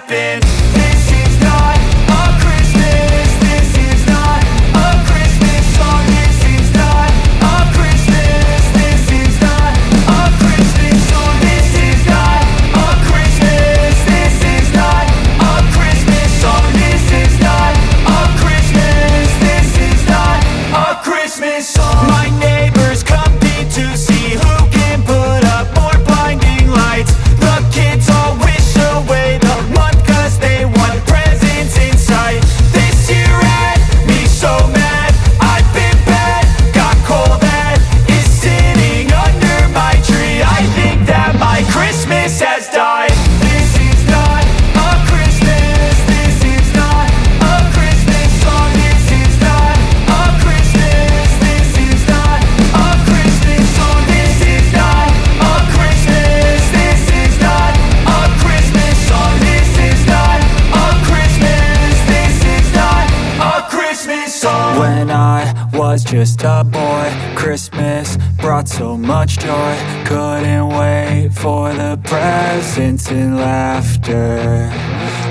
happen. This is not a Christmas. This is not a Christmas song. This is not a Christmas. This is not a Christmas song. This is not a Christmas. This is not a Christmas song. This is not a Christmas. This is not a Christmas song. My neighbors compete to see who can put up more blinding lights. The kids all wish away the month 'cause they want presents in sight. This year had me so mad, I've been bad, got coal that is sitting under my tree. I think that my Christmas has died. This is not a Christmas. This is not a Christmas song. This is not a Christmas. This is not a Christmas song. This is not a Christmas. This is not a Christmas song. This is not a Christmas. This is not a Christmas song. When I was just a boy, Christmas brought so much joy. Couldn't wait for the presents and laughter.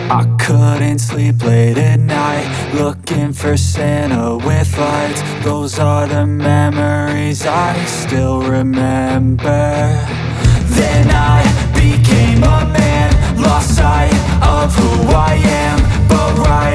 I couldn't sleep late at night, looking for Santa with lights. Those are the memories I still remember. Then I became a man, lost sight of who I am, but right